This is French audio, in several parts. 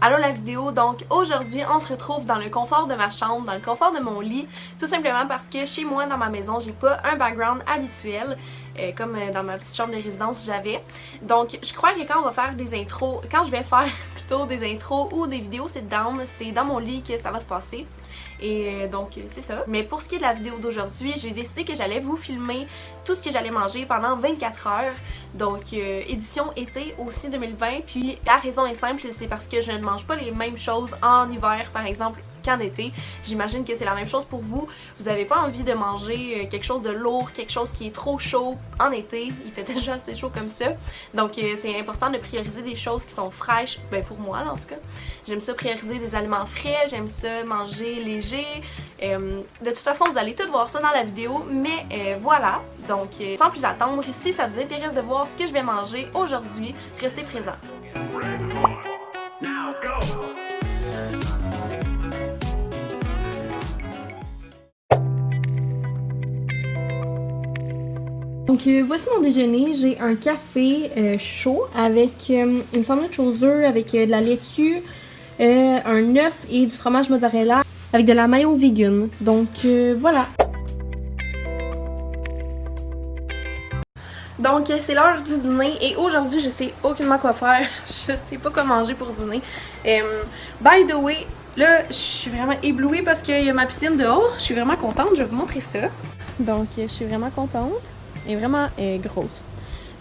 Allô la vidéo, donc aujourd'hui on se retrouve dans le confort de ma chambre, dans le confort de mon lit, tout simplement parce que chez moi dans ma maison j'ai pas un background habituel comme dans ma petite chambre de résidence j'avais. Donc je crois que quand on va faire des intros, quand je vais faire plutôt des intros ou des vidéos c'est dans mon lit que ça va se passer. Et donc c'est ça. Mais pour ce qui est de la vidéo d'aujourd'hui, j'ai décidé que j'allais vous filmer tout ce que j'allais manger pendant 24 heures. Donc édition été aussi 2020. Puis la raison est simple, c'est parce que je ne mange pas les mêmes choses en hiver par exemple qu'en été. J'imagine que c'est la même chose pour vous. Vous n'avez pas envie de manger quelque chose de lourd, quelque chose qui est trop chaud en été. Il fait déjà assez chaud comme ça. Donc c'est important de prioriser des choses qui sont fraîches. Ben pour moi là, en tout cas. J'aime ça prioriser des aliments frais, j'aime ça manger léger. De toute façon vous allez tout voir ça dans la vidéo. Mais voilà. Donc sans plus attendre, si ça vous intéresse de voir ce que je vais manger aujourd'hui, restez présents. Donc voici mon déjeuner, j'ai un café chaud avec une sandwich aux œufs avec de la laitue, un œuf et du fromage mozzarella avec de la mayo vegan. Donc voilà. Donc c'est l'heure du dîner et aujourd'hui je sais aucunement quoi faire, je sais pas quoi manger pour dîner. By the way, là je suis vraiment éblouie parce qu'il y a ma piscine dehors, je suis vraiment contente, je vais vous montrer ça. Donc je suis vraiment contente. Elle est vraiment grosse.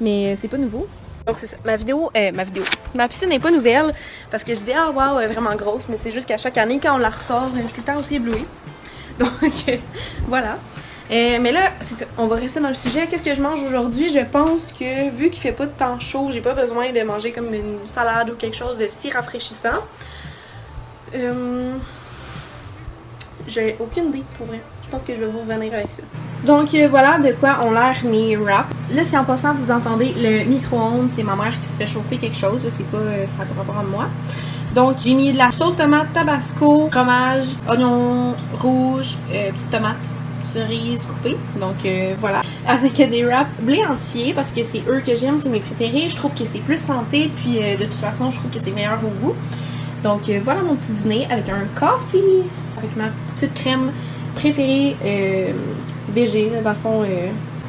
Mais c'est pas nouveau. Donc c'est ça. Ma piscine n'est pas nouvelle parce que je dis ah wow, elle est vraiment grosse, mais c'est juste qu'à chaque année quand on la ressort, je suis tout le temps aussi éblouie. Donc voilà. Mais là, c'est ça. On va rester dans le sujet. Qu'est-ce que je mange aujourd'hui? Je pense que vu qu'il fait pas de temps chaud, j'ai pas besoin de manger comme une salade ou quelque chose de si rafraîchissant. J'ai aucune idée pour vrai. Je pense que je vais vous revenir avec ça. Donc voilà de quoi ont l'air mes wraps. Là si en passant vous entendez le micro-ondes, c'est ma mère qui se fait chauffer quelque chose. C'est pas ça par rapport à moi. Donc j'ai mis de la sauce tomate, tabasco, fromage, oignon rouge, petites tomates, cerises coupées. Donc voilà. Avec des wraps blé entier parce que c'est eux que j'aime, c'est mes préférés. Je trouve que c'est plus santé puis de toute façon je trouve que c'est meilleur au goût. Donc voilà mon petit dîner avec un coffee, avec ma petite crème préférée végé, dans le fond,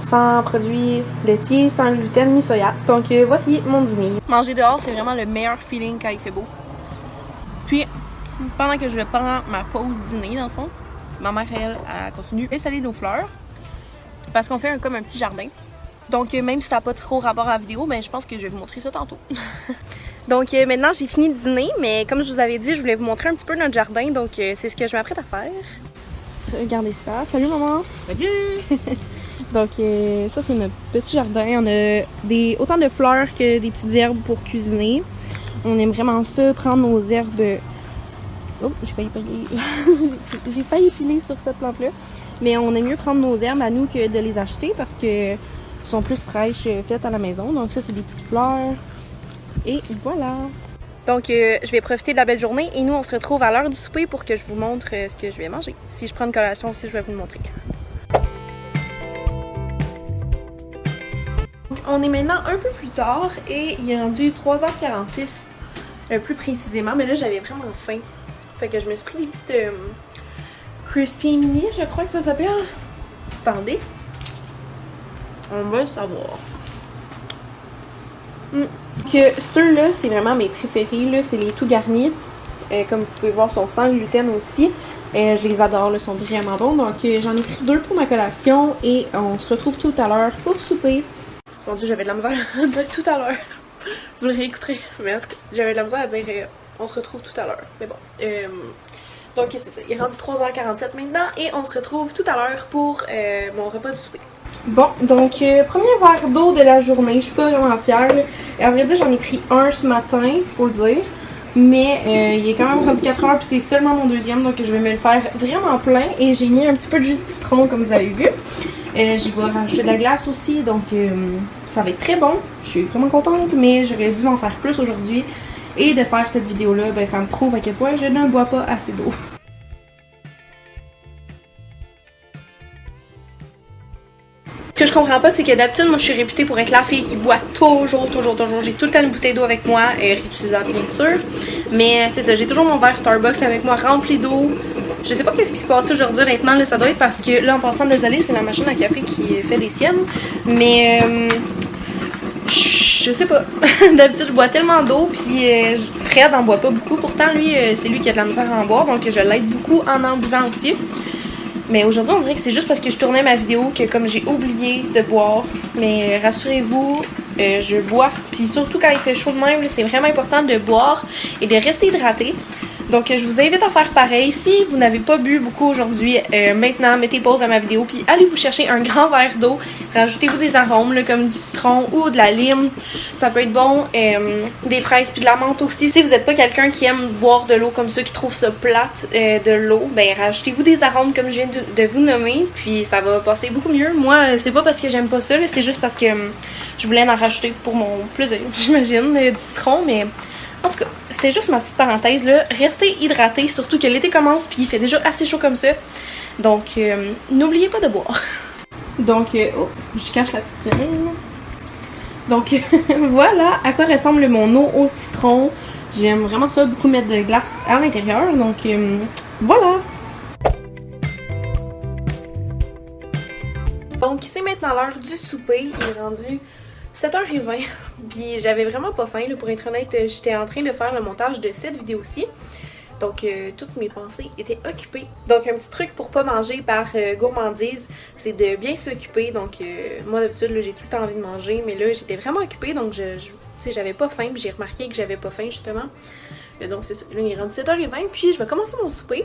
sans produits laitiers, sans gluten ni soya. Donc voici mon dîner. Manger dehors, c'est vraiment le meilleur feeling quand il fait beau. Puis, pendant que je prends ma pause dîner, dans le fond, ma mère, elle continue d'installer nos fleurs parce qu'on fait comme un petit jardin. Donc même si ça n'a pas trop rapport à la vidéo, ben, je pense que je vais vous montrer ça tantôt. Donc maintenant j'ai fini de dîner, mais comme je vous avais dit, je voulais vous montrer un petit peu notre jardin, donc c'est ce que je m'apprête à faire. Regardez ça. Salut maman! Salut! Donc ça c'est notre petit jardin, on a autant de fleurs que des petites herbes pour cuisiner. On aime vraiment ça, prendre nos herbes... Oh, j'ai failli piler. J'ai failli piler sur cette plante-là. Mais on aime mieux prendre nos herbes à nous que de les acheter parce que sont plus fraîches faites à la maison. Donc ça c'est des petites fleurs. Et voilà. Donc je vais profiter de la belle journée et nous on se retrouve à l'heure du souper pour que je vous montre ce que je vais manger. Si je prends une collation aussi, je vais vous le montrer. Donc, on est maintenant un peu plus tard et il est rendu 3h46 plus précisément. Mais là j'avais vraiment faim. Fait que je me suis pris des petites crispy mini, je crois que ça s'appelle. Attendez. On va le savoir. Que ceux-là, c'est vraiment mes préférés. Là, c'est les tout garnis. Comme vous pouvez voir, ils sont sans gluten aussi. Je les adore, ils sont vraiment bons. Donc, j'en ai pris 2 pour ma collation. Et on se retrouve tout à l'heure pour souper. Mon Dieu, j'avais de la misère à dire tout à l'heure. Vous le réécouterez. Mais en tout cas, j'avais de la misère à dire on se retrouve tout à l'heure. Mais bon. Donc, c'est ça. Il est rendu 3h47 maintenant. Et on se retrouve tout à l'heure pour mon repas du souper. Bon, donc premier verre d'eau de la journée, je suis pas vraiment fière. Et à vrai dire, j'en ai pris un ce matin, faut le dire. Mais il est quand même rendu 4h puis c'est seulement mon deuxième, donc je vais me le faire vraiment plein. Et j'ai mis un petit peu de jus de citron comme vous avez vu. Je vais rajouter de la glace aussi, donc ça va être très bon. Je suis vraiment contente, mais j'aurais dû en faire plus aujourd'hui. Et de faire cette vidéo-là, ben, ça me prouve à quel point je ne bois pas assez d'eau. Ce que je comprends pas, c'est que d'habitude, moi, je suis réputée pour être la fille qui boit toujours. J'ai tout le temps une bouteille d'eau avec moi, réutilisable bien sûr. Mais c'est ça, j'ai toujours mon verre Starbucks avec moi rempli d'eau. Je sais pas qu'est-ce qui se passe aujourd'hui, honnêtement, là, ça doit être parce que, là, en passant, désolée, c'est la machine à café qui fait les siennes. Mais, je sais pas. D'habitude, je bois tellement d'eau, puis Fred en boit pas beaucoup. Pourtant, lui, c'est lui qui a de la misère à en boire, donc je l'aide beaucoup en buvant aussi. Mais aujourd'hui, on dirait que c'est juste parce que je tournais ma vidéo que comme j'ai oublié de boire. Mais rassurez-vous, je bois. Puis surtout quand il fait chaud de même, c'est vraiment important de boire et de rester hydraté. Donc je vous invite à faire pareil. Si vous n'avez pas bu beaucoup aujourd'hui, maintenant mettez pause à ma vidéo puis allez vous chercher un grand verre d'eau. Rajoutez-vous des arômes là, comme du citron ou de la lime. Ça peut être bon. Des fraises puis de la menthe aussi. Si vous n'êtes pas quelqu'un qui aime boire de l'eau comme ça, qui trouve ça plate de l'eau, ben rajoutez-vous des arômes comme je viens de vous nommer. Puis ça va passer beaucoup mieux. Moi, c'est pas parce que j'aime pas ça, c'est juste parce que je voulais en rajouter pour mon plaisir, j'imagine, du citron, mais... En tout cas, c'était juste ma petite parenthèse là. Restez hydratés, surtout que l'été commence puis il fait déjà assez chaud comme ça. Donc, n'oubliez pas de boire. Donc, oh, je cache la petite sirène. Donc, voilà à quoi ressemble mon eau au citron. J'aime vraiment ça, beaucoup mettre de glace à l'intérieur. Donc, voilà. Donc, c'est maintenant l'heure du souper. Il est rendu 7h20, puis j'avais vraiment pas faim, là, pour être honnête, j'étais en train de faire le montage de cette vidéo-ci, donc toutes mes pensées étaient occupées. Donc un petit truc pour pas manger par gourmandise, c'est de bien s'occuper, donc moi d'habitude j'ai tout le temps envie de manger, mais là j'étais vraiment occupée, donc j'avais pas faim, puis j'ai remarqué que j'avais pas faim justement, donc c'est ça, là il est rendu 7h20, puis je vais commencer mon souper,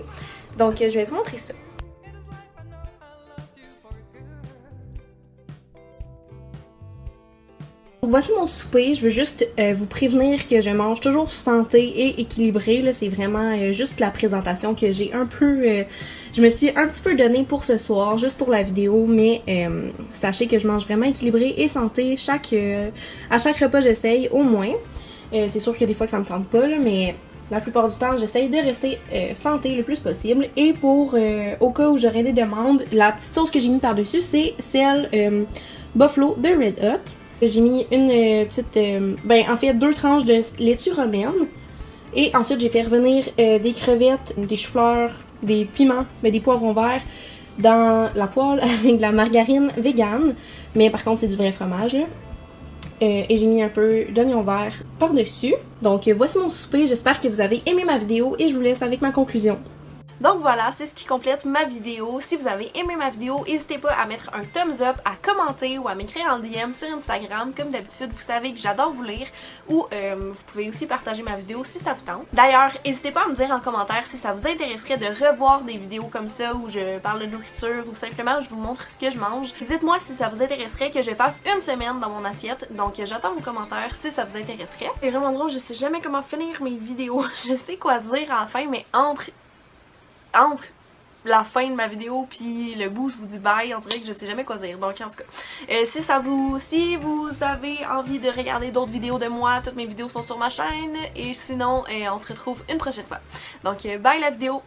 donc je vais vous montrer ça. Voici mon souper, je veux juste vous prévenir que je mange toujours santé et équilibré, là c'est vraiment juste la présentation que j'ai un peu, je me suis un petit peu donnée pour ce soir, juste pour la vidéo, mais sachez que je mange vraiment équilibré et santé, à chaque repas j'essaye au moins, c'est sûr qu'il y a des fois que ça me tente pas, là, mais la plupart du temps j'essaye de rester santé le plus possible, et pour, au cas où j'aurais des demandes, la petite sauce que j'ai mis par dessus c'est celle Buffalo de Red Hot. J'ai mis une petite, en fait 2 tranches de laitue romaine, et ensuite j'ai fait revenir des crevettes, des choux-fleurs, des piments, des poivrons verts dans la poêle avec de la margarine végane, mais par contre c'est du vrai fromage là. Et j'ai mis un peu d'oignon vert par-dessus. Donc voici mon souper, j'espère que vous avez aimé ma vidéo et je vous laisse avec ma conclusion. Donc voilà, c'est ce qui complète ma vidéo. Si vous avez aimé ma vidéo, n'hésitez pas à mettre un thumbs up, à commenter ou à m'écrire en DM sur Instagram. Comme d'habitude, vous savez que j'adore vous lire, ou vous pouvez aussi partager ma vidéo si ça vous tente. D'ailleurs, n'hésitez pas à me dire en commentaire si ça vous intéresserait de revoir des vidéos comme ça où je parle de nourriture ou simplement je vous montre ce que je mange. Dites-moi si ça vous intéresserait que je fasse une semaine dans mon assiette. Donc j'attends vos commentaires si ça vous intéresserait. C'est vraiment drôle, je sais jamais comment finir mes vidéos. Je sais quoi dire à la fin, mais entre la fin de ma vidéo puis le bout je vous dis bye, on dirait que je sais jamais quoi dire. Donc en tout cas, si vous avez envie de regarder d'autres vidéos de moi, toutes mes vidéos sont sur ma chaîne, et sinon on se retrouve une prochaine fois. Donc bye la vidéo!